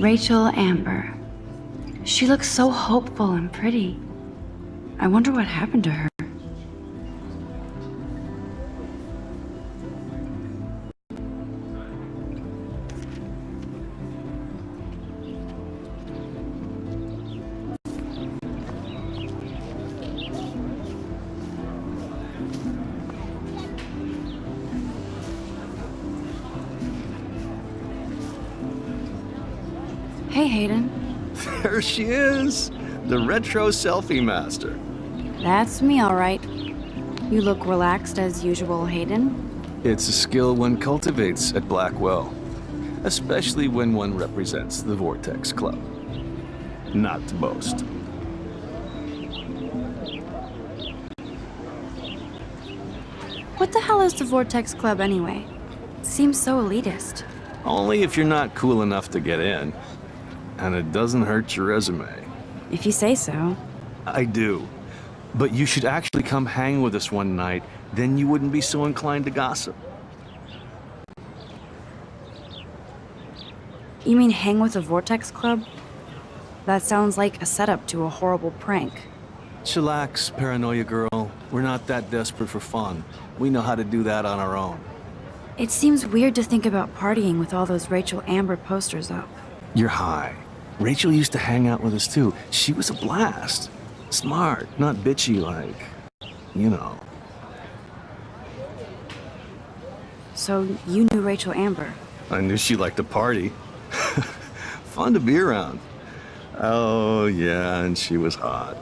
Rachel Amber. She looks so hopeful and pretty. I wonder what happened to her. Hey, Hayden. There she is, the retro selfie master. That's me, all right. You look relaxed as usual, Hayden. It's a skill one cultivates at Blackwell, especially when one represents the Vortex Club. Not to boast. What the hell is the Vortex Club anyway? Seems so elitist. Only if you're not cool enough to get in. And it doesn't hurt your resume. If you say so. I do. But you should actually come hang with us one night, then you wouldn't be so inclined to gossip. You mean hang with the Vortex Club? That sounds like a setup to a horrible prank. Chillax, paranoia girl. We're not that desperate for fun. We know how to do that on our own. It seems weird to think about partying with all those Rachel Amber posters up. You're high. Rachel used to hang out with us too. She was a blast. Smart, not bitchy like, you know. So you knew Rachel Amber? I knew she liked to party. Fun to be around. Oh yeah, and she was hot.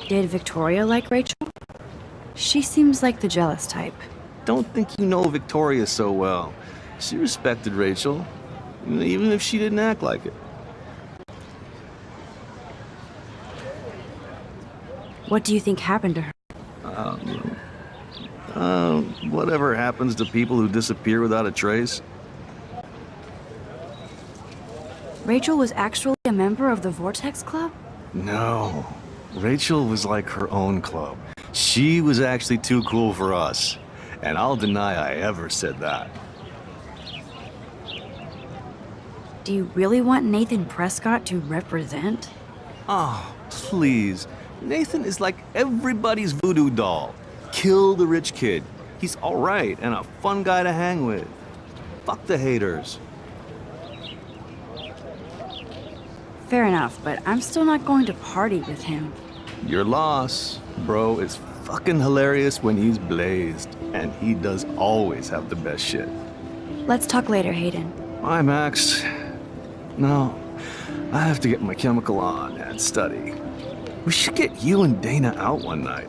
Did Victoria like Rachel? She seems like the jealous type. Don't think you know Victoria so well. She respected Rachel, even if she didn't act like it. What do you think happened to her? Whatever happens to people who disappear without a trace. Rachel was actually a member of the Vortex Club? No. Rachel was like her own club. She was actually too cool for us. And I'll deny I ever said that. Do you really want Nathan Prescott to represent? Oh, please. Nathan is like everybody's voodoo doll. Kill the rich kid. He's all right and a fun guy to hang with. Fuck the haters. Fair enough, but I'm still not going to party with him. Your loss. Bro is fucking hilarious when he's blazed. And he does always have the best shit. Let's talk later, Hayden. Bye, Max. No, I have to get my chemical on and study. We should get you and Dana out one night.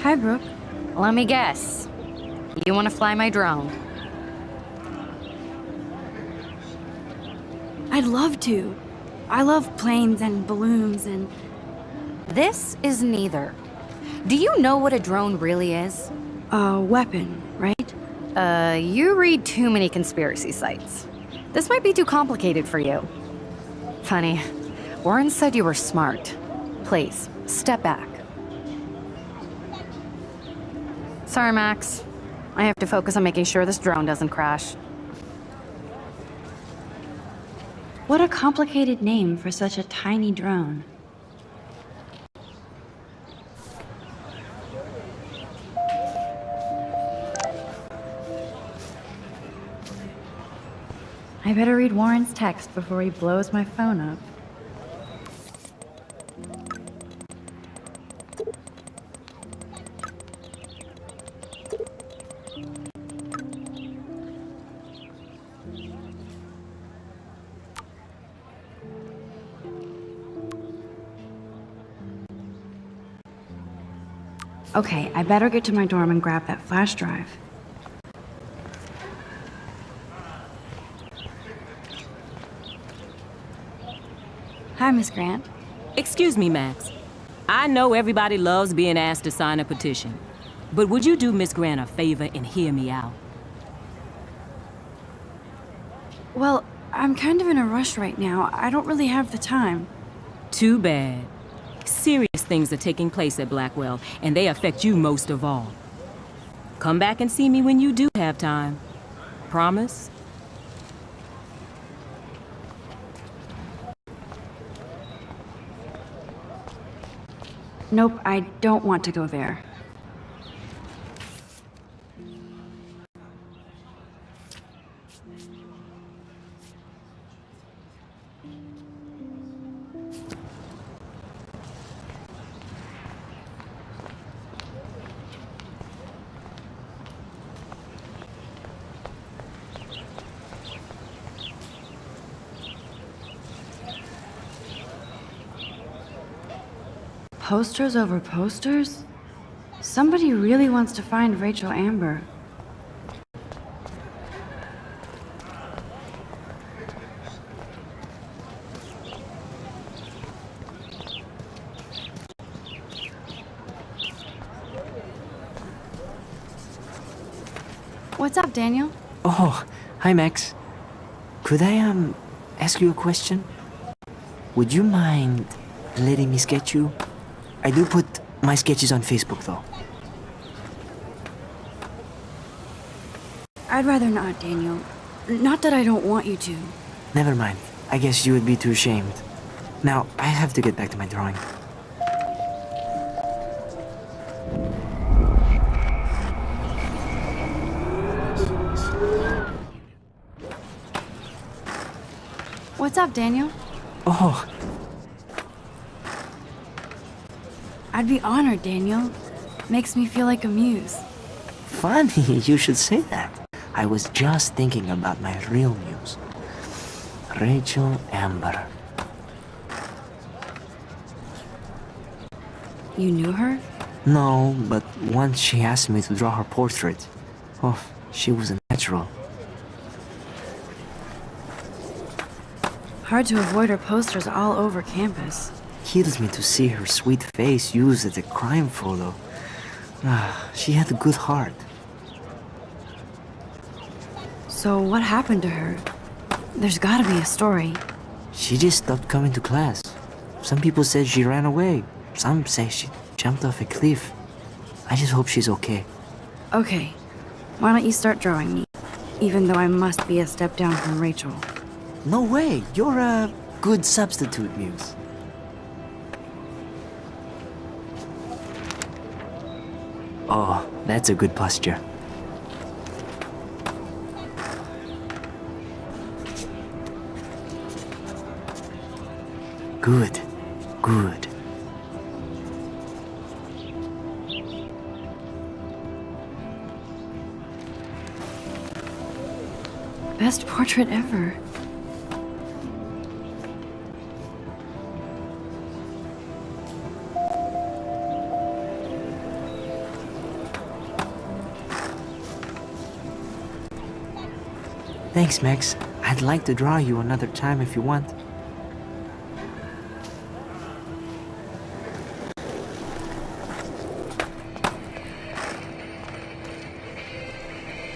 Hi, Brooke. Let me guess. You want to fly my drone? I'd love to. I love planes and balloons and... This is neither. Do you know what a drone really is? A weapon, right? You read too many conspiracy sites. This might be too complicated for you. Funny, Warren said you were smart. Please, step back. Sorry, Max. I have to focus on making sure this drone doesn't crash. What a complicated name for such a tiny drone. I better read Warren's text before he blows my phone up. Okay, I better get to my dorm and grab that flash drive. Hi, Miss Grant. Excuse me, Max. I know everybody loves being asked to sign a petition, but would you do Miss Grant a favor and hear me out? Well, I'm kind of in a rush right now. I don't really have the time. Too bad. Serious things are taking place at Blackwell, and they affect you most of all. Come back and see me when you do have time. Promise? Nope, I don't want to go there. Posters over posters? Somebody really wants to find Rachel Amber. What's up, Daniel? Oh, hi Max. Could I, ask you a question? Would you mind letting me sketch you? I do put my sketches on Facebook, though. I'd rather not, Daniel. Not that I don't want you to. Never mind. I guess you would be too ashamed. Now, I have to get back to my drawing. What's up, Daniel? Oh, I'd be honored, Daniel. Makes me feel like a muse. funny you should say that. I was just thinking about my real muse. Rachel Amber. You knew her? No, but once she asked me to draw her portrait. Oh, she was a natural. Hard to avoid her posters all over campus. Kills me to see her sweet face used as a crime photo. She had a good heart. So what happened to her? There's gotta be a story. She just stopped coming to class. Some people said she ran away. Some say she jumped off a cliff. I just hope she's okay. Okay, why don't you start drawing me? Even though I must be a step down from Rachel. No way, you're a good substitute, Muse. Oh, that's a good posture. Good, good. Best portrait ever. Thanks, Max. I'd like to draw you another time if you want.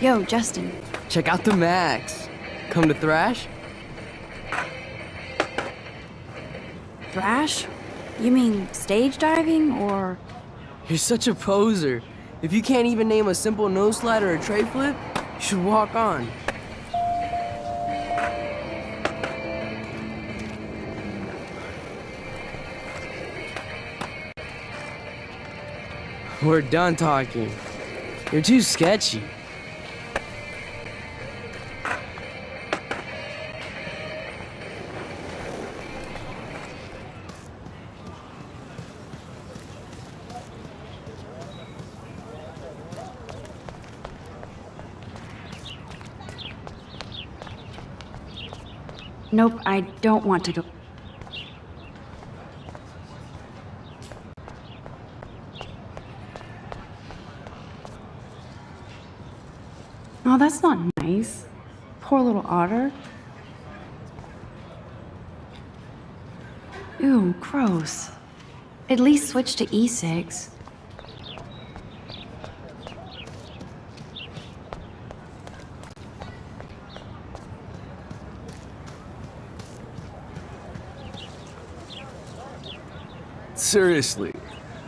Yo, Justin. Check out the Max. Come to Thrash? Thrash? You mean stage diving, or...? You're such a poser. If you can't even name a simple nose slide or a tray flip, you should walk on. We're done talking. You're too sketchy. Nope, I don't want to go. Oh, that's not nice. Poor little otter. Ew, gross. At least switch to E6. Seriously,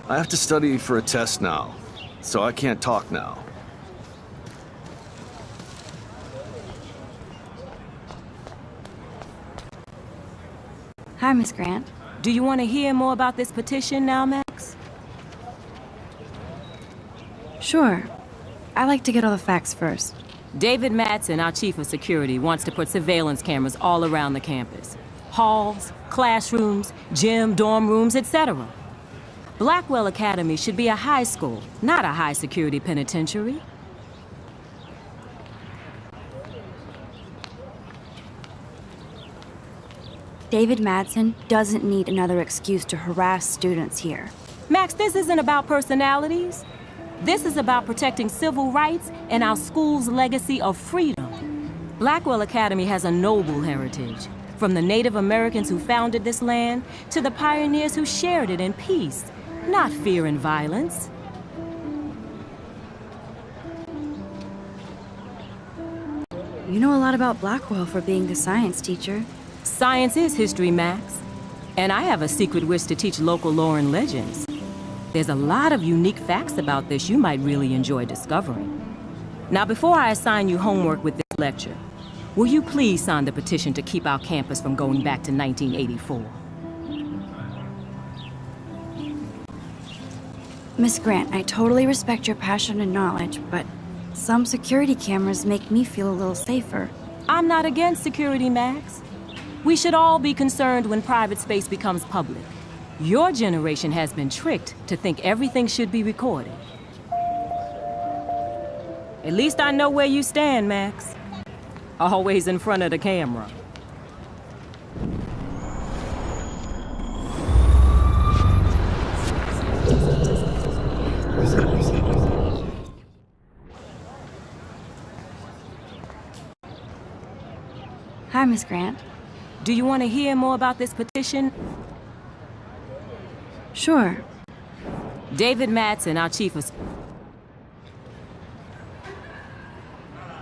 I have to study for a test now, so I can't talk now. Hi, Miss Grant. Do you want to hear more about this petition now, Max? Sure. I like to get all the facts first. David Madsen, our chief of security, wants to put surveillance cameras all around the campus. Halls, classrooms, gym, dorm rooms, etc. Blackwell Academy should be a high school, not a high-security penitentiary. David Madsen doesn't need another excuse to harass students here. Max, this isn't about personalities. This is about protecting civil rights and our school's legacy of freedom. Blackwell Academy has a noble heritage, from the Native Americans who founded this land to the pioneers who shared it in peace, not fear and violence. You know a lot about Blackwell for being the science teacher. Science is history, Max. And I have a secret wish to teach local lore and legends. There's a lot of unique facts about this you might really enjoy discovering. Now, before I assign you homework with this lecture, will you please sign the petition to keep our campus from going back to 1984? Miss Grant, I totally respect your passion and knowledge, but some security cameras make me feel a little safer. I'm not against security, Max. We should all be concerned when private space becomes public. Your generation has been tricked to think everything should be recorded. At least I know where you stand, Max. Always in front of the camera. Hi, Miss Grant. Do you want to hear more about this petition? Sure. David Madsen, our chief of...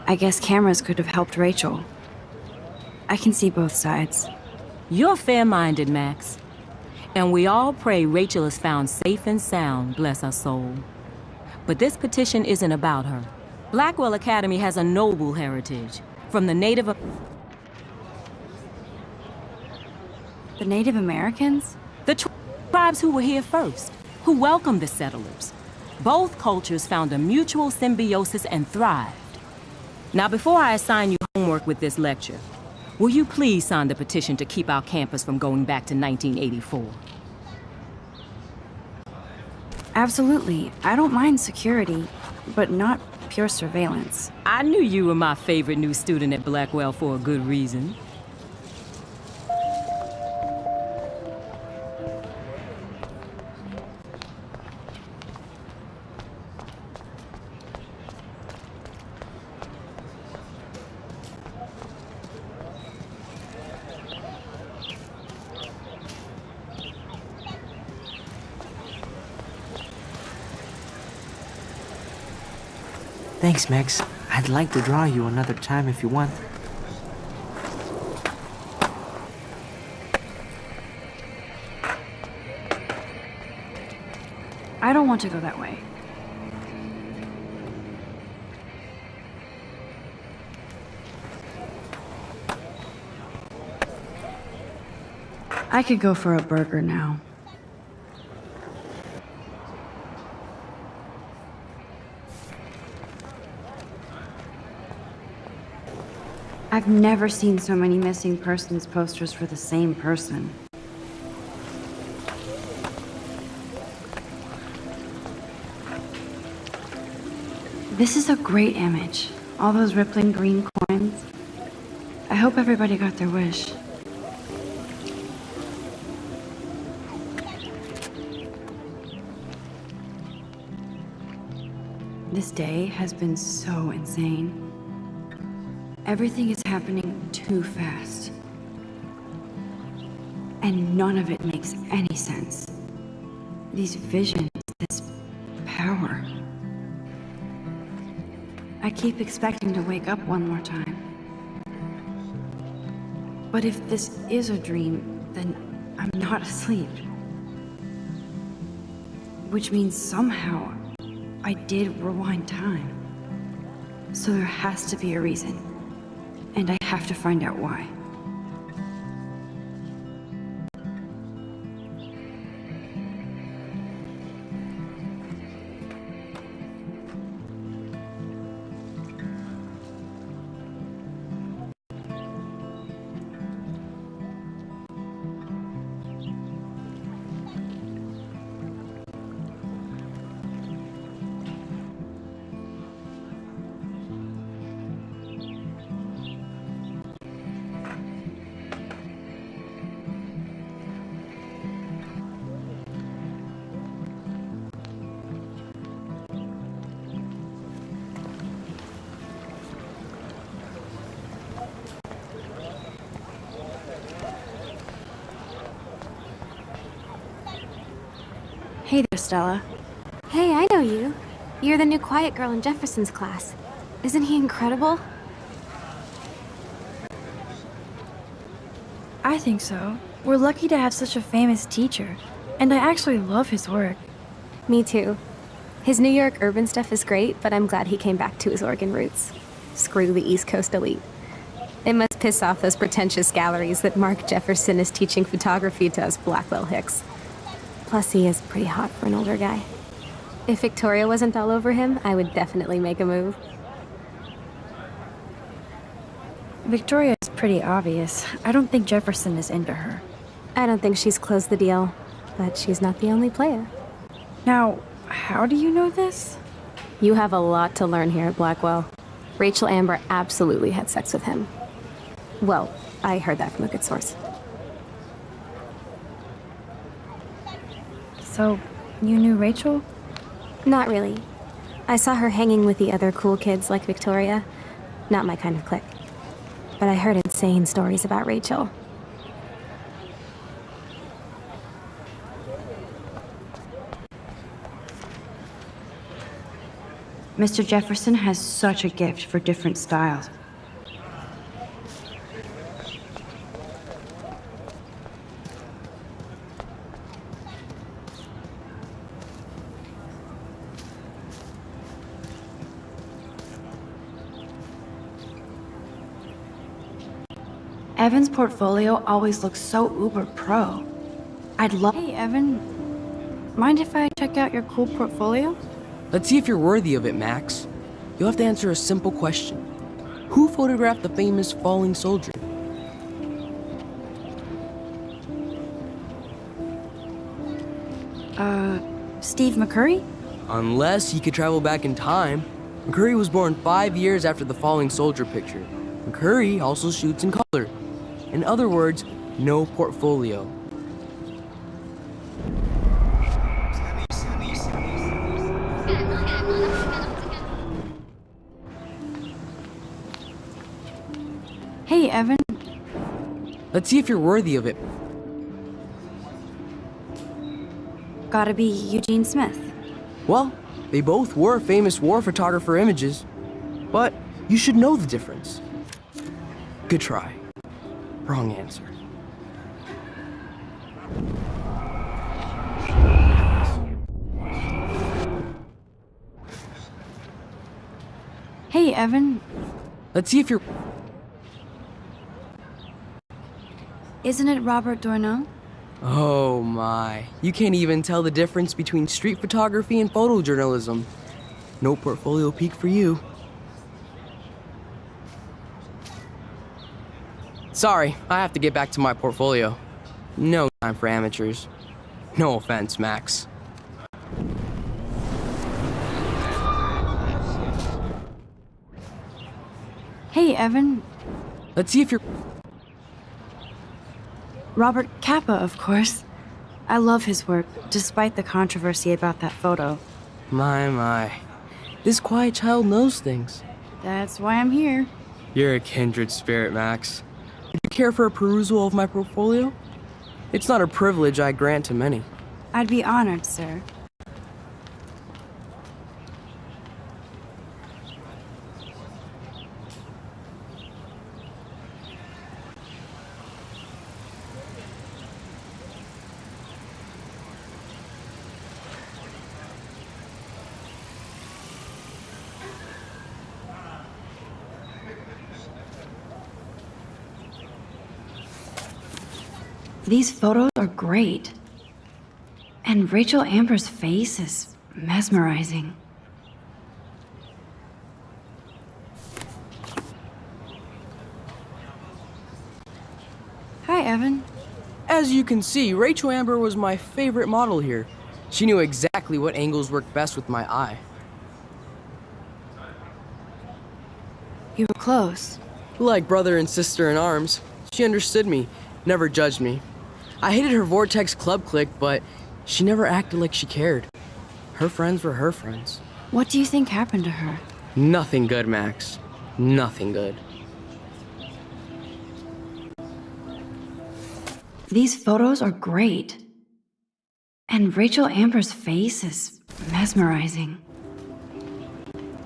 I guess cameras could have helped Rachel. I can see both sides. You're fair-minded, Max. And we all pray Rachel is found safe and sound, bless her soul. But this petition isn't about her. Blackwell Academy has a noble heritage, from the Native... The Native Americans? The tribes who were here first, who welcomed the settlers. Both cultures found a mutual symbiosis and thrived. Now, before I assign you homework with this lecture, will you please sign the petition to keep our campus from going back to 1984? Absolutely. I don't mind security, but not pure surveillance. I knew you were my favorite new student at Blackwell for a good reason. Thanks, Max. I'd like to draw you another time if you want. I don't want to go that way. I could go for a burger now. I've never seen so many missing persons posters for the same person. This is a great image. All those rippling green coins. I hope everybody got their wish. This day has been so insane. Everything is happening too fast. And none of it makes any sense. These visions, this power. I keep expecting to wake up one more time. But if this is a dream, then I'm not asleep. which means somehow I did rewind time. So there has to be a reason, and I have to find out why. Hey there, Stella. Hey, I know you. You're the new quiet girl in Jefferson's class. Isn't he incredible? I think so. We're lucky to have such a famous teacher, and I actually love his work. Me too. His New York urban stuff is great, but I'm glad he came back to his Oregon roots. Screw the East Coast elite. It must piss off those pretentious galleries that Mark Jefferson is teaching photography to us Blackwell Hicks. Plus, he is pretty hot for an older guy. If Victoria wasn't all over him, I would definitely make a move. Victoria is pretty obvious. I don't think Jefferson is into her. I don't think she's closed the deal, but she's not the only player. Now, how do you know this? You have a lot to learn here at Blackwell. Rachel Amber absolutely had sex with him. Well, I heard that from a good source. So, you knew Rachel? Not really. I saw her hanging with the other cool kids like Victoria. Not my kind of clique. But I heard insane stories about Rachel. Mr. Jefferson has such a gift for different styles. Evan's portfolio always looks so uber pro. I'd love— Hey, Evan. Mind if I check out your cool portfolio? Let's see if you're worthy of it, Max. You'll have to answer a simple question. Who photographed the famous falling soldier? Steve McCurry? Unless he could travel back in time. McCurry was born 5 years after the falling soldier picture. McCurry also shoots in color. In other words, no portfolio. Hey, Evan. Let's see if you're worthy of it. Gotta be Eugene Smith. Well, they both were famous war photographer images. But you should know the difference. Good try. Wrong answer. Hey, Evan. Let's see if you're... Isn't it Robert Doisneau? Oh my. You can't even tell the difference between street photography and photojournalism. No portfolio peak for you. Sorry, I have to get back to my portfolio. No time for amateurs. No offense, Max. Hey, Evan. Let's see if you're... Robert Capa, of course. I love his work, despite the controversy about that photo. My. This quiet child knows things. That's why I'm here. You're a kindred spirit, Max. Would you care for a perusal of my portfolio? It's not a privilege I grant to many. I'd be honored, sir. These photos are great. And Rachel Amber's face is mesmerizing. Hi, Evan. As you can see, Rachel Amber was my favorite model here. She knew exactly what angles worked best with my eye. You were close. Like brother and sister in arms, she understood me, never judged me. I hated her Vortex Club clique, but she never acted like she cared. Her friends were her friends. What do you think happened to her? Nothing good, Max. Nothing good. These photos are great. And Rachel Amber's face is mesmerizing.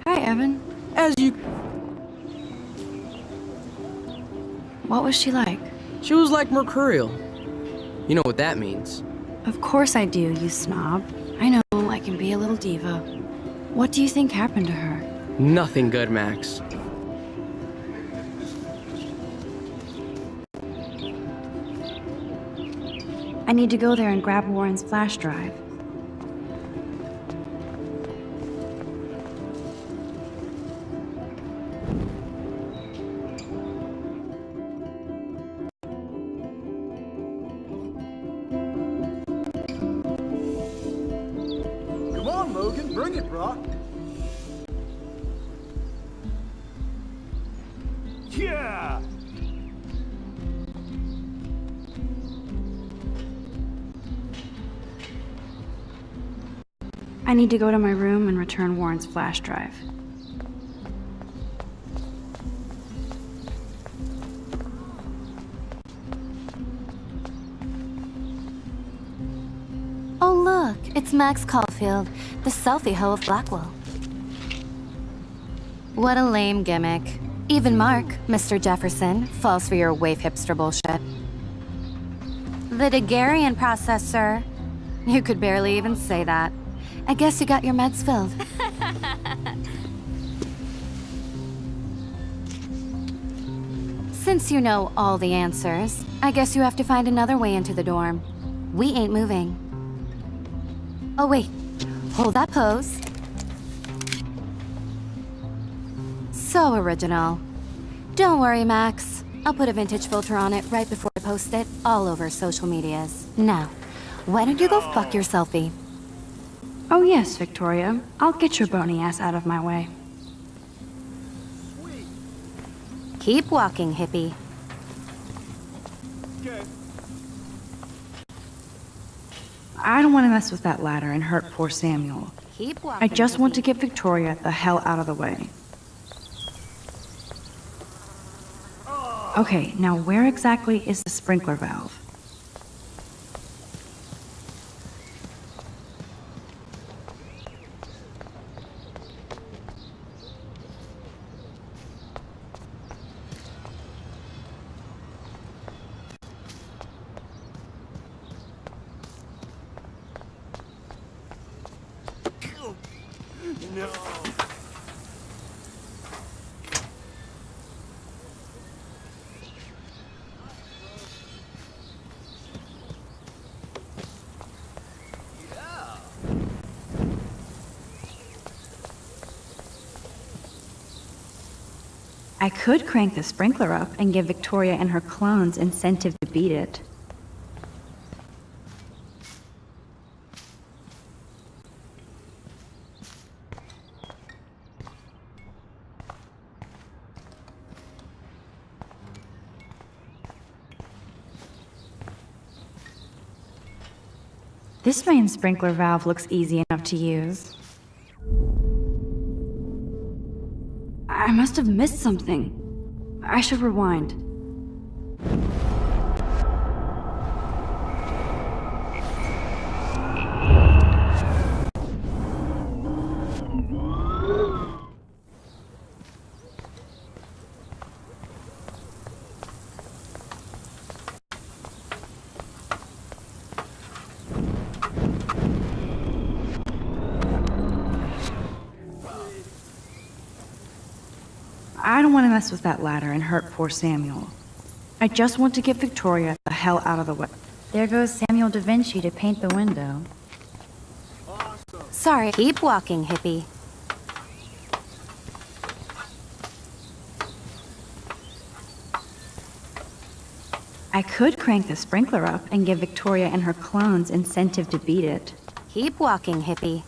Hi, Evan. As you... What was she like? She was like mercurial. You know what that means. Of course I do, you snob. I know, I can be a little diva. What do you think happened to her? Nothing good, Max. I need to go there and grab Warren's flash drive. Come on, Logan, bring it, bro. Yeah! I need to go to my room and return Warren's flash drive. Oh look, it's Max Caulfield, the selfie hoe of Blackwell. What a lame gimmick. Even Mark, Mr. Jefferson, falls for your wave hipster bullshit. The Daguerrean process, sir. You could barely even say that. I guess you got your meds filled. Since you know all the answers, I guess you have to find another way into the dorm. We ain't moving. Oh wait, hold that pose. So original. Don't worry, Max. I'll put a vintage filter on it right before I post it all over social medias. Now, why don't you go fuck your selfie? Oh yes, Victoria. I'll get your bony ass out of my way. Keep walking, hippie. Okay. I don't want to mess with that ladder and hurt poor Samuel. Keep walking. I just want to hippie. get Victoria the hell out of the way. Okay, now where exactly is the sprinkler valve? No. I could crank the sprinkler up and give Victoria and her clones incentive to beat it. This main sprinkler valve looks easy enough to use. I must have missed something. I should rewind. I don't want to mess with that ladder and hurt poor Samuel. I just want to get Victoria the hell out of the way. There goes Samuel da Vinci to paint the window. Sorry. Keep walking, hippie. I could crank the sprinkler up and give Victoria and her clones incentive to beat it. Keep walking, hippie.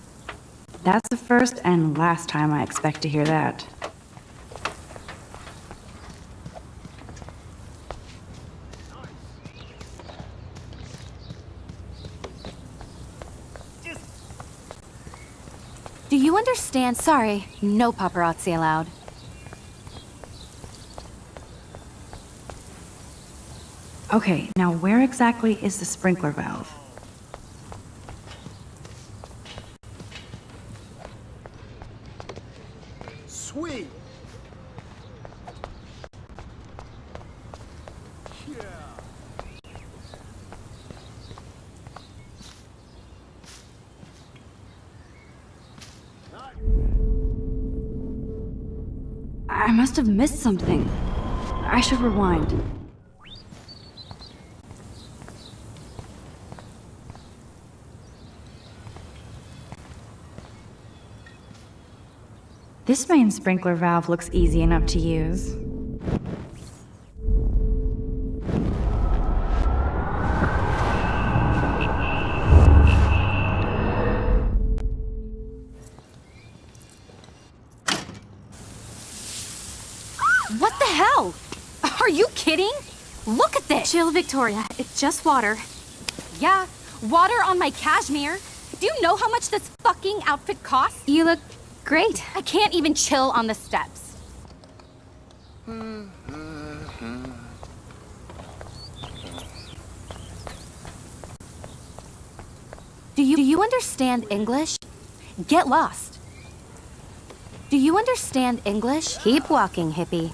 That's the first and last time I expect to hear that. Do you understand? Sorry, no paparazzi allowed. Okay, now where exactly is the sprinkler valve? Sweet. I must have missed something. I should rewind. This main sprinkler valve looks easy enough to use. What the hell? Are you kidding? Look at this! Chill, Victoria. It's just water. Yeah, water on my cashmere. Do you know how much this fucking outfit costs? You look great. I can't even chill on the steps. Do you understand English? Get lost. Do you understand English? Keep walking, hippie.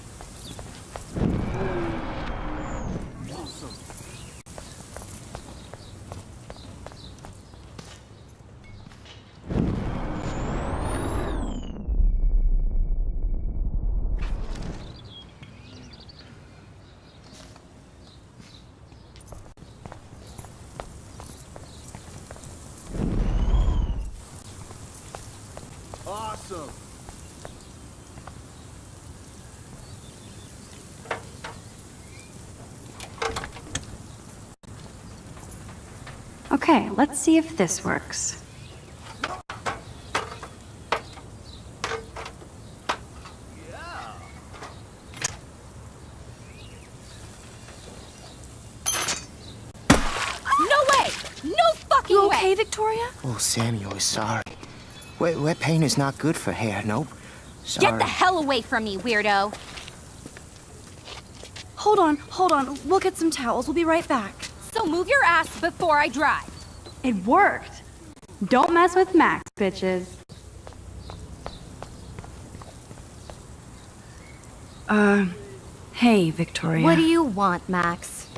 Awesome. Okay, let's see if this works. No way! No fucking You way! okay, Victoria? Oh, Samuel is sorry. Wet paint is not good for hair, nope. Sorry. Get the hell away from me, weirdo! Hold on. We'll get some towels. We'll be right back. So move your ass before I drive. It worked. Don't mess with Max, bitches. Hey, Victoria. What do you want, Max?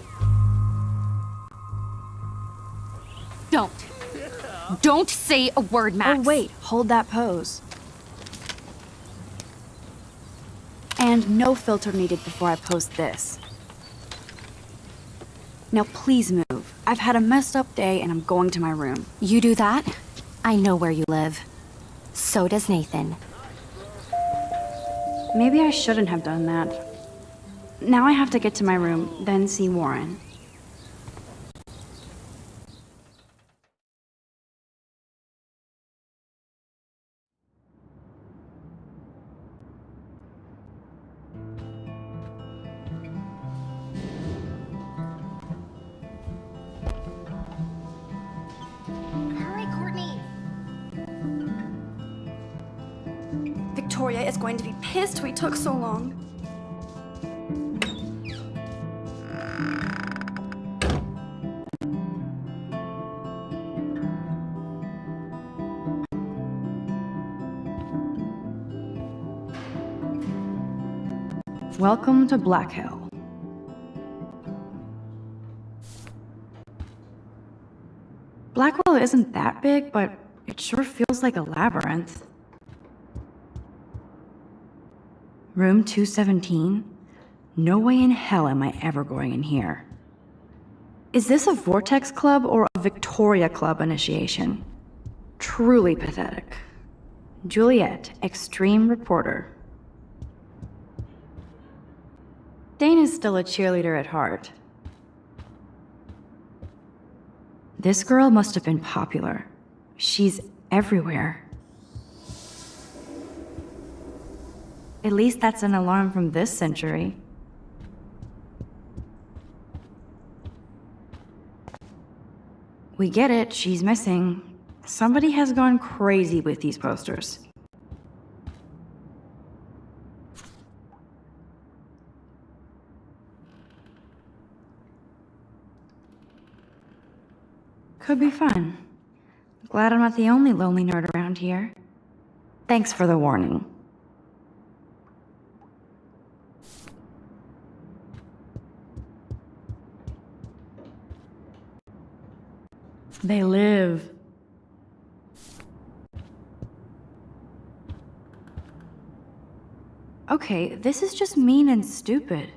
Don't say a word, Max. Oh, wait. Hold that pose. And no filter needed before I post this. Now please move. I've had a messed up day and I'm going to my room. You do that? I know where you live. So does Nathan. Maybe I shouldn't have done that. Now I have to get to my room, then see Warren. Hurry, Courtney. Victoria is going to be pissed we took so long. Welcome to Black Hill. Blackwell isn't that big, but it sure feels like a labyrinth. Room 217? No way in hell am I ever going in here. Is this a Vortex Club or a Victoria Club initiation? Truly pathetic. Juliet, extreme reporter. Dana's still a cheerleader at heart. This girl must have been popular. She's everywhere. At least that's an alarm from this century. We get it, she's missing. Somebody has gone crazy with these posters. Could be fun. Glad I'm not the only lonely nerd around here. Thanks for the warning. They live. Okay, this is just mean and stupid.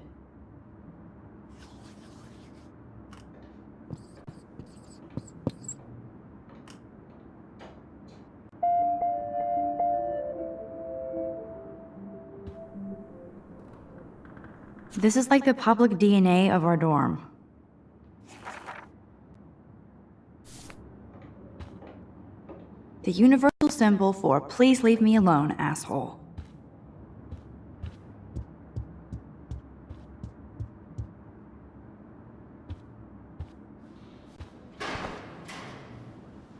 This is like the public DNA of our dorm. The universal symbol for please leave me alone, asshole.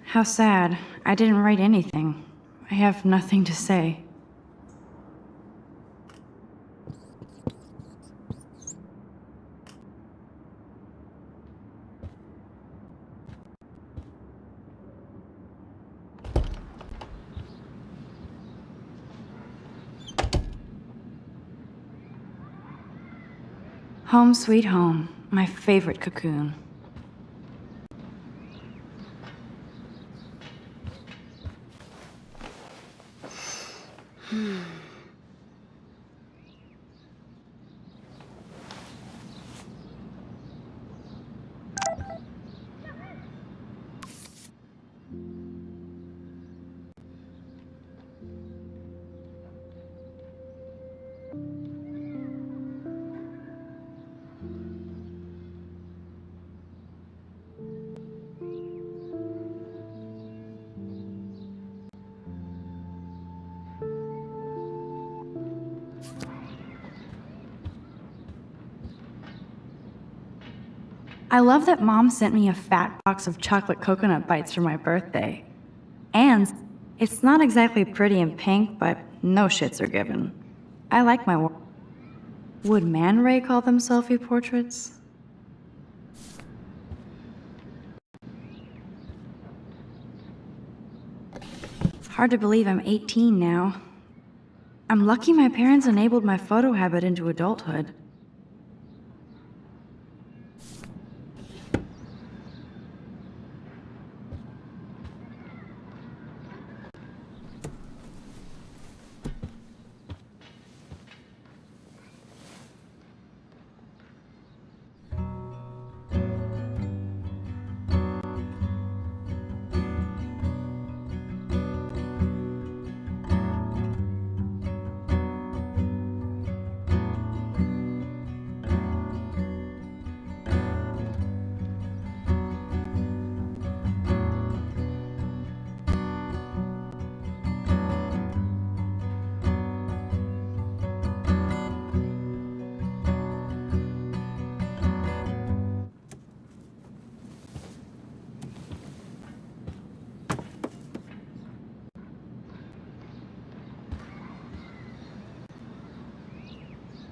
How sad. I didn't write anything. I have nothing to say. Home sweet home, my favorite cocoon. I love that Mom sent me a fat box of chocolate coconut bites for my birthday. And it's not exactly pretty and pink, but no shits are given. I like my work. Would Man Ray call them selfie portraits? Hard to believe I'm 18 now. I'm lucky my parents enabled my photo habit into adulthood.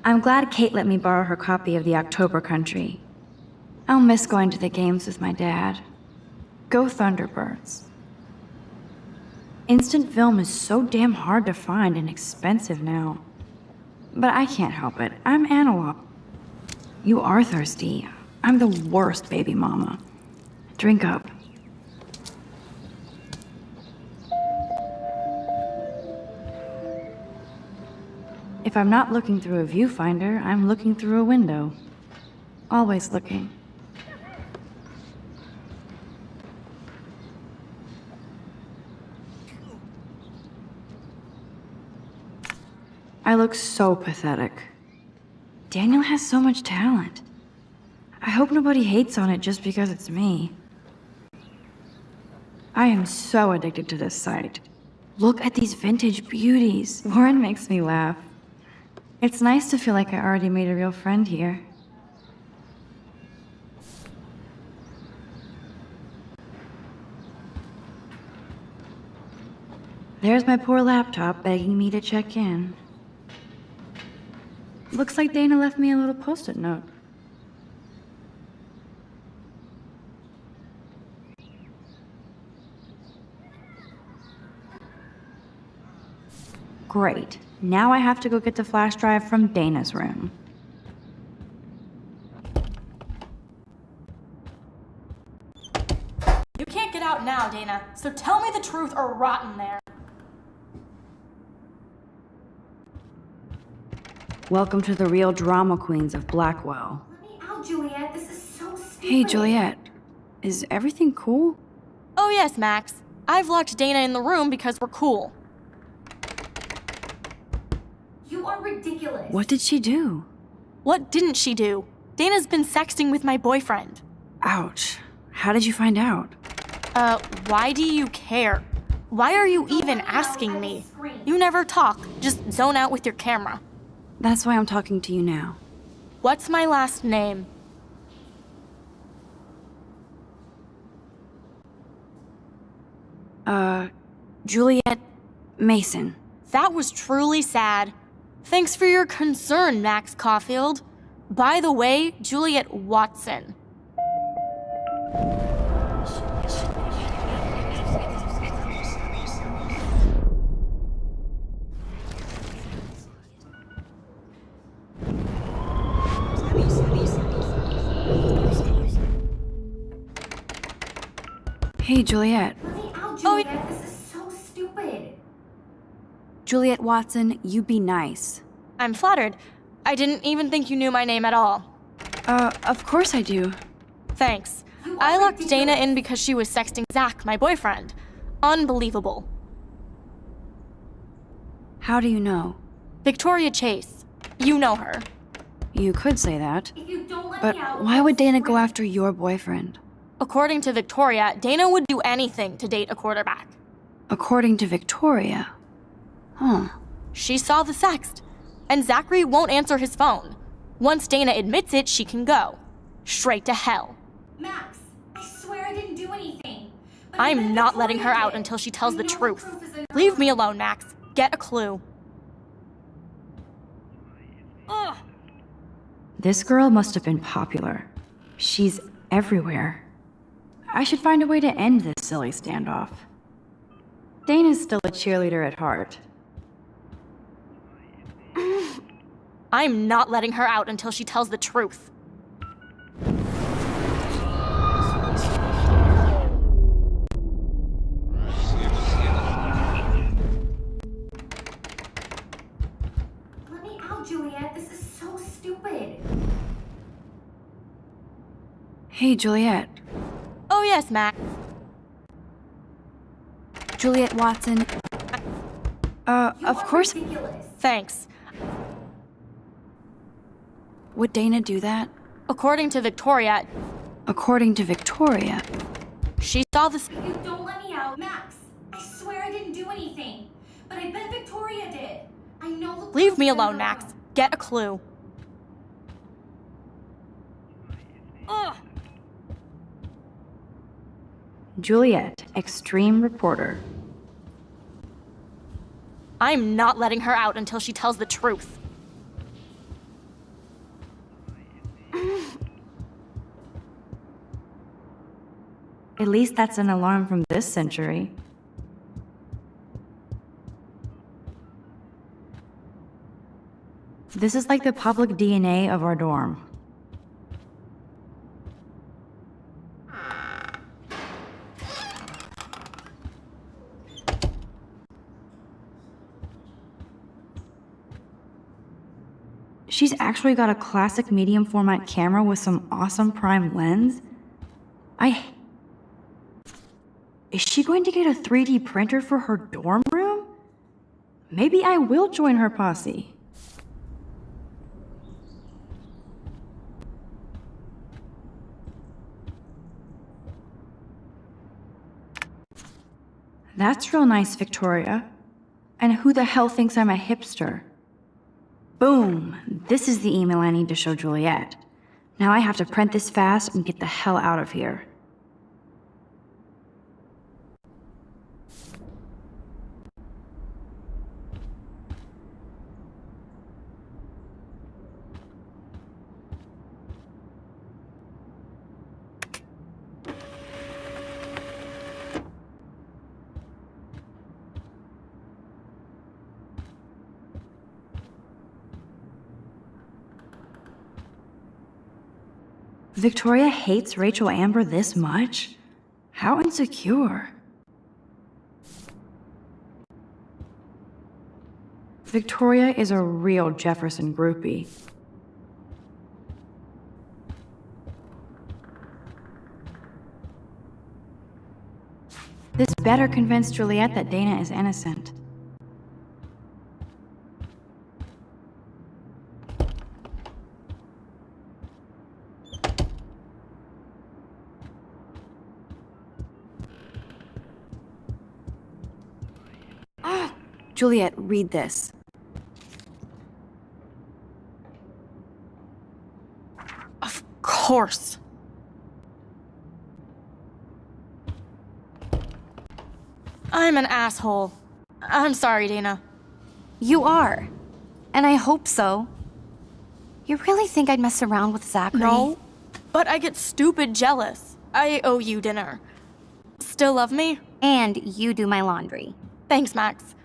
I'm glad Kate let me borrow her copy of the October Country. I'll miss going to the games with my dad. Go Thunderbirds. Instant film is so damn hard to find and expensive now. But I can't help it. I'm analog. You are thirsty. I'm the worst baby mama. Drink up. If I'm not looking through a viewfinder, I'm looking through a window. Always looking. I look so pathetic. Daniel has so much talent. I hope nobody hates on it just because it's me. I am so addicted to this site. Look at these vintage beauties. Warren makes me laugh. It's nice to feel like I already made a real friend here. There's my poor laptop begging me to check in. Looks like Dana left me a little post-it note. Great. Now I have to go get the flash drive from Dana's room. You can't get out now, Dana, so tell me the truth or rot in there. Welcome to the real drama queens of Blackwell. Let me out, Juliet. This is so stupid. Hey, Juliet. Is everything cool? Oh yes, Max. I've locked Dana in the room because we're cool. You are ridiculous. What did she do? What didn't she do? Dana's been sexting with my boyfriend. Ouch. How did you find out? Why do you care? Why are you even asking me? You never talk, just zone out with your camera. That's why I'm talking to you now. What's my last name? Juliet Mason. That was truly sad. Thanks for your concern, Max Caulfield. By the way, Juliet Watson. Hey, Juliet. Let me out, Juliet. This is so stupid. Juliet Watson, you be nice. I'm flattered. I didn't even think you knew my name at all. Of course I do. Thanks. I locked Dana in because she was sexting Zach, my boyfriend. Unbelievable. How do you know? Victoria Chase. You know her. You could say that. If you don't let But me out, why would Dana go after your boyfriend? According to Victoria, Dana would do anything to date a quarterback. According to Victoria. Huh. She saw the sext, and Zachary won't answer his phone. Once Dana admits it, she can go. Straight to hell. Max, I swear I didn't do anything. But I'm not letting her out until she tells the truth. Leave me alone, Max. Get a clue. Ugh. This girl must have been popular. She's everywhere. I should find a way to end this silly standoff. Dana's still a cheerleader at heart. I'm not letting her out until she tells the truth. Let me out, Juliet. This is so stupid. Hey, Juliet. Oh yes, Max. Juliet Watson. Of course. Ridiculous. Thanks. Would Dana do that? According to Victoria, According to Victoria. she saw the If you don't let me out, Max, I swear I didn't do anything. But I bet Victoria did. I know the Leave me proof is in alone, her Max. room. Get a clue. Ugh. Juliet, extreme reporter. I'm not letting her out until she tells the truth. At least that's an alarm from this century. This is like the public DNA of our dorm. She's actually got a classic medium format camera with some awesome prime lens. Is she going to get a 3D printer for her dorm room? Maybe I will join her posse. That's real nice, Victoria. And who the hell thinks I'm a hipster? Boom! This is the email I need to show Juliet. Now I have to print this fast and get the hell out of here. Victoria hates Rachel Amber this much? How insecure. Victoria is a real Jefferson groupie. This better convince Juliet that Dana is innocent. Juliet, read this. Of course. I'm an asshole. I'm sorry, Dana. You are. And I hope so. You really think I'd mess around with Zachary? No, but I get stupid jealous. I owe you dinner. Still love me? And you do my laundry. Thanks, Max.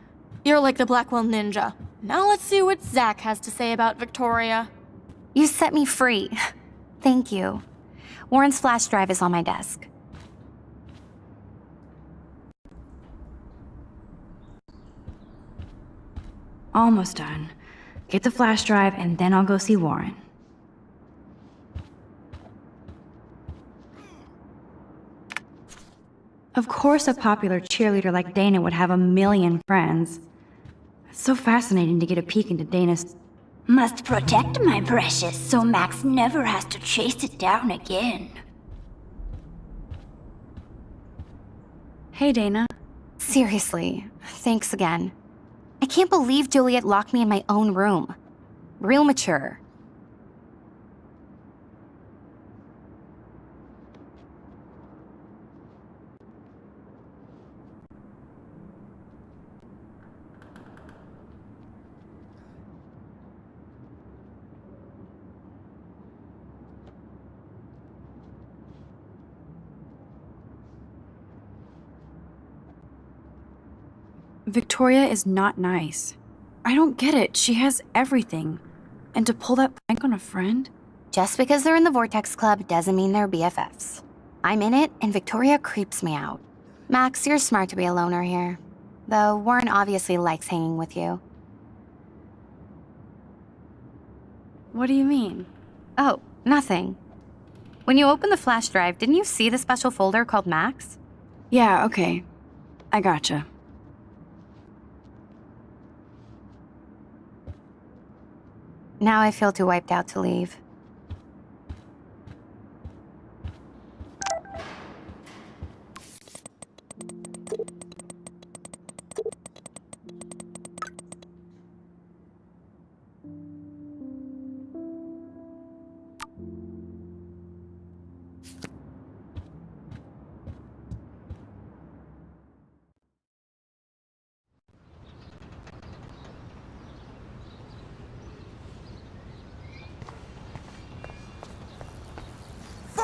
You're like the Blackwell Ninja. Now let's see what Zach has to say about Victoria. You set me free. Thank you. Warren's flash drive is on my desk. Almost done. Get the flash drive and then I'll go see Warren. Of course a popular cheerleader like Dana would have a million friends. It's so fascinating to get a peek into Dana's... Must protect my precious so Max never has to chase it down again. Hey, Dana. Seriously, thanks again. I can't believe Juliet locked me in my own room. Real mature. Victoria is not nice. I don't get it. She has everything. And to pull that prank on a friend? Just because they're in the Vortex Club doesn't mean they're BFFs. I'm in it, and Victoria creeps me out. Max, you're smart to be a loner here. Though Warren obviously likes hanging with you. What do you mean? Oh, nothing. When you opened the flash drive, didn't you see the special folder called Max? Yeah, okay. I gotcha. Now I feel too wiped out to leave.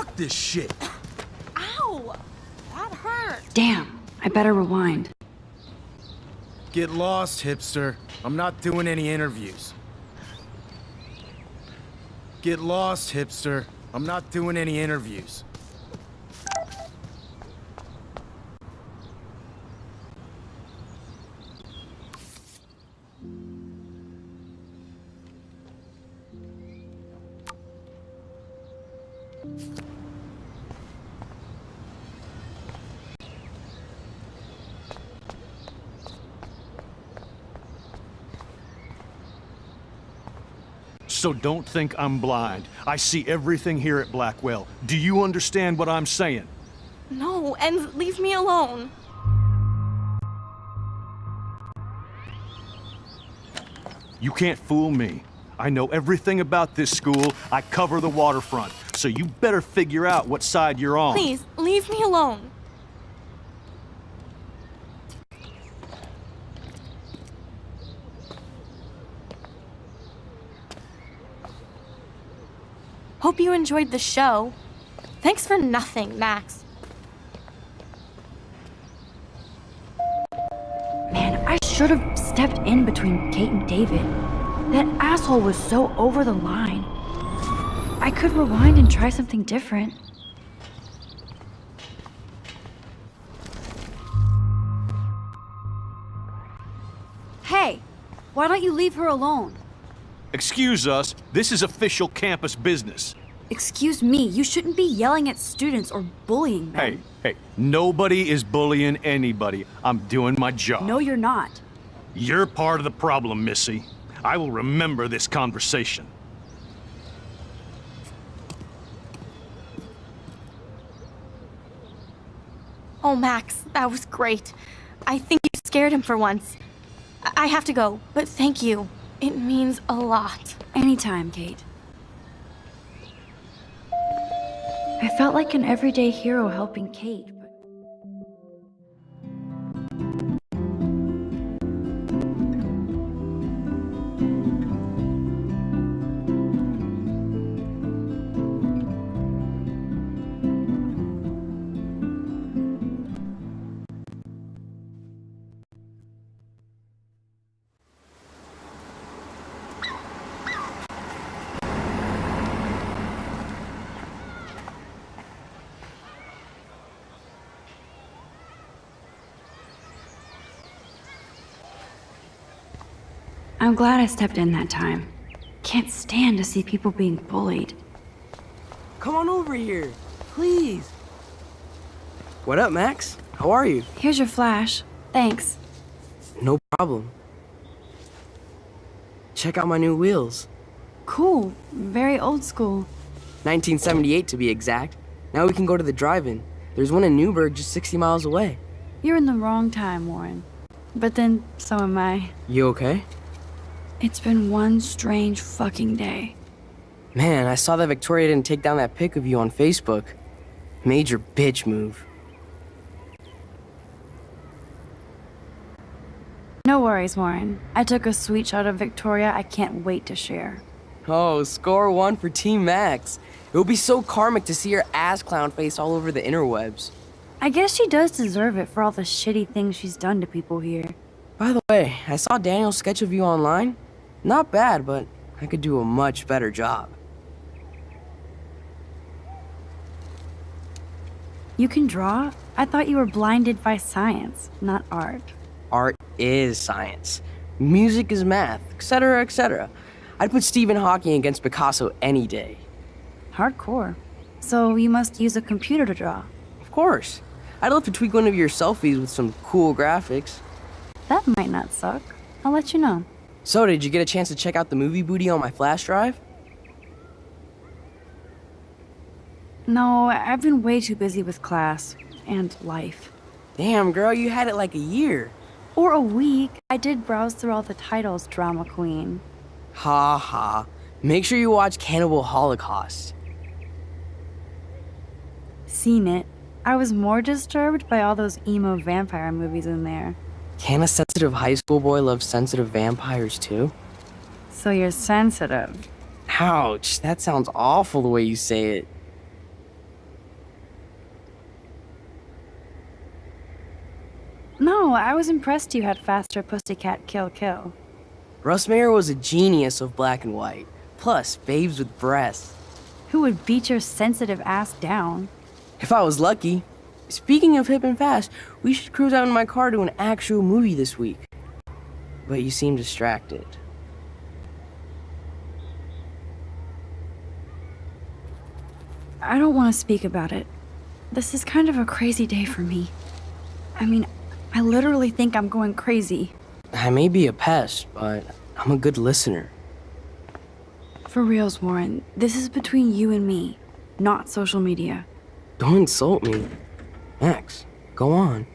Fuck this shit. Ow! That hurt. Damn, I better rewind. Get lost, hipster. I'm not doing any interviews. Get lost, hipster. I'm not doing any interviews. So don't think I'm blind. I see everything here at Blackwell. Do you understand what I'm saying? No, and leave me alone. You can't fool me. I know everything about this school. I cover the waterfront. So you better figure out what side you're on. Please, leave me alone. Hope you enjoyed the show. Thanks for nothing, Max. Man, I should have stepped in between Kate and David. That asshole was so over the line. I could rewind and try something different. Hey, why don't you leave her alone? Excuse us, this is official campus business. Excuse me, you shouldn't be yelling at students or bullying them. Hey, nobody is bullying anybody. I'm doing my job. No, you're not. You're part of the problem, Missy. I will remember this conversation. Oh, Max, that was great. I think you scared him for once. I have to go, but thank you. It means a lot. Anytime, Kate. I felt like an everyday hero helping Kate, but... I'm glad I stepped in that time. Can't stand to see people being bullied. Come on over here, please. What up, Max? How are you? Here's your flash. Thanks. No problem. Check out my new wheels. Cool. Very old school. 1978 to be exact. Now we can go to the drive-in. There's one in Newburgh just 60 miles away. You're in the wrong time, Warren. But then, so am I. You okay? It's been one strange fucking day. Man, I saw that Victoria didn't take down that pic of you on Facebook. Major bitch move. No worries, Warren. I took a sweet shot of Victoria I can't wait to share. Oh, score one for Team Max. It would be so karmic to see her ass clown face all over the interwebs. I guess she does deserve it for all the shitty things she's done to people here. By the way, I saw Daniel's sketch of you online. Not bad, but I could do a much better job. You can draw? I thought you were blinded by science, not art. Art is science. Music is math, etc., etc. I'd put Stephen Hawking against Picasso any day. Hardcore. So you must use a computer to draw. Of course. I'd love to tweak one of your selfies with some cool graphics. That might not suck. I'll let you know. So, did you get a chance to check out the movie booty on my flash drive? No, I've been way too busy with class and life. Damn, girl, you had it like a year. Or a week. I did browse through all the titles, drama queen. Ha ha. Make sure you watch Cannibal Holocaust. Seen it. I was more disturbed by all those emo vampire movies in there. Can a sensitive high school boy love sensitive vampires too? So you're sensitive. Ouch, that sounds awful the way you say it. No, I was impressed you had faster Pussycat Kill Kill. Russ Meyer was a genius of black and white. Plus, babes with breasts. Who would beat your sensitive ass down? If I was lucky. Speaking of hip and fast, we should cruise out in my car to an actual movie this week. But you seem distracted. I don't want to speak about it. This is kind of a crazy day for me. I mean, I literally think I'm going crazy. I may be a pest, but I'm a good listener. For reals, Warren, this is between you and me, not social media. Don't insult me. Max, go on.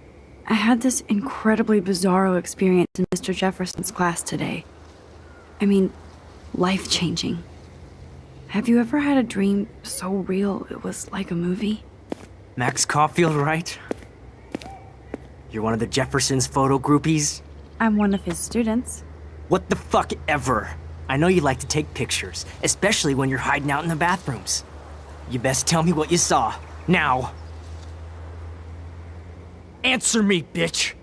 I had this incredibly bizarro experience in Mr. Jefferson's class today. I mean, life-changing. Have you ever had a dream so real it was like a movie? Max Caulfield, right? You're one of the Jefferson's photo groupies? I'm one of his students. What the fuck ever? I know you like to take pictures, especially when you're hiding out in the bathrooms. You best tell me what you saw. Now. Answer me, bitch!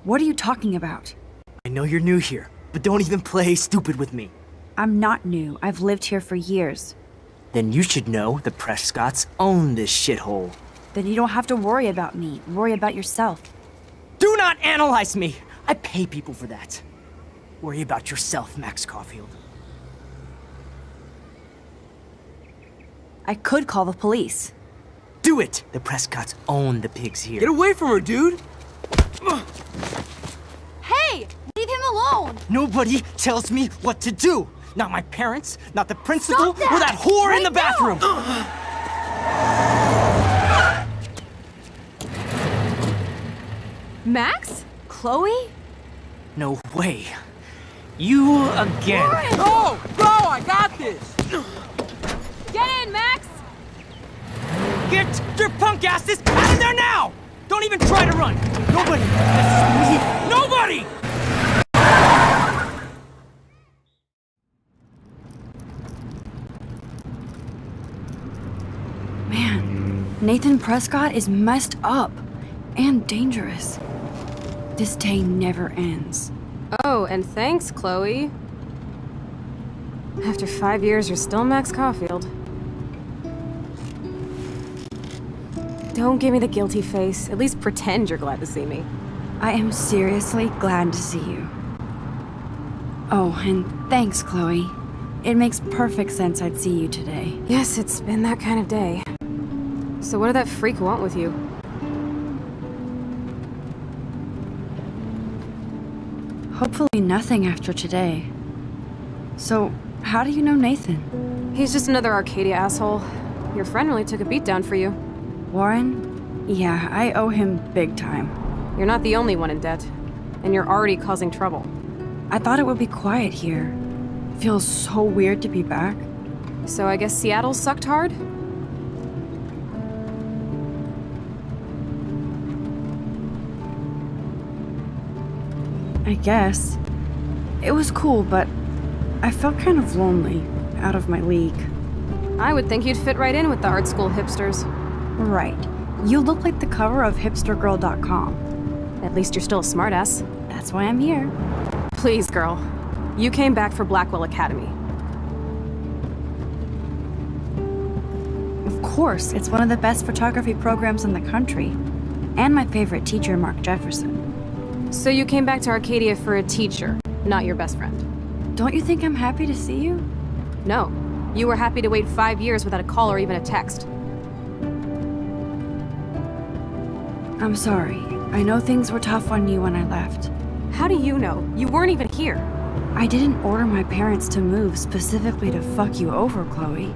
What are you talking about? I know you're new here, but don't even play stupid with me. I'm not new. I've lived here for years. Then you should know the Prescotts own this shithole. Then you don't have to worry about me. Worry about yourself. Do not analyze me! I pay people for that. Worry about yourself, Max Caulfield. I could call the police. Do it! The Prescotts own the pigs here. Get away from her, dude! Hey! Leave him alone! Nobody tells me what to do! Not my parents, not the principal, Stop that! or that whore Right in the bathroom! Max? Chloe? No way. You again. Go! Go! I got this! Get in, Max! Get your punk asses out of there now! Don't even try to run! Nobody! Nobody! Man, Nathan Prescott is messed up and dangerous. This day never ends. Oh, and thanks, Chloe. After 5 years, you're still Max Caulfield. Don't give me the guilty face. At least pretend you're glad to see me. I am seriously glad to see you. Oh, and thanks, Chloe. It makes perfect sense I'd see you today. Yes, it's been that kind of day. So what did that freak want with you? Hopefully nothing after today. So, how do you know Nathan? He's just another Arcadia asshole. Your friend really took a beat down for you. Warren? Yeah, I owe him big time. You're not the only one in debt. And you're already causing trouble. I thought it would be quiet here. Feels so weird to be back. So I guess Seattle sucked hard? I guess. It was cool, but I felt kind of lonely, out of my league. I would think you'd fit right in with the art school hipsters. Right. You look like the cover of hipstergirl.com. At least you're still a smartass. That's why I'm here. Please, girl. You came back for Blackwell Academy. Of course, it's one of the best photography programs in the country. And my favorite teacher, Mark Jefferson. So you came back to Arcadia for a teacher, not your best friend. Don't you think I'm happy to see you? No. You were happy to wait 5 years without a call or even a text. I'm sorry. I know things were tough on you when I left. How do you know? You weren't even here. I didn't order my parents to move specifically to fuck you over, Chloe.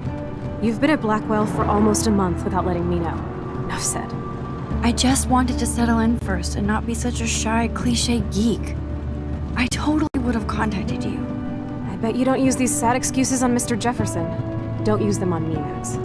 You've been at Blackwell for almost a month without letting me know. Enough said. I just wanted to settle in first and not be such a shy, cliche geek. I totally would have contacted you. I bet you don't use these sad excuses on Mr. Jefferson. Don't use them on me, Max.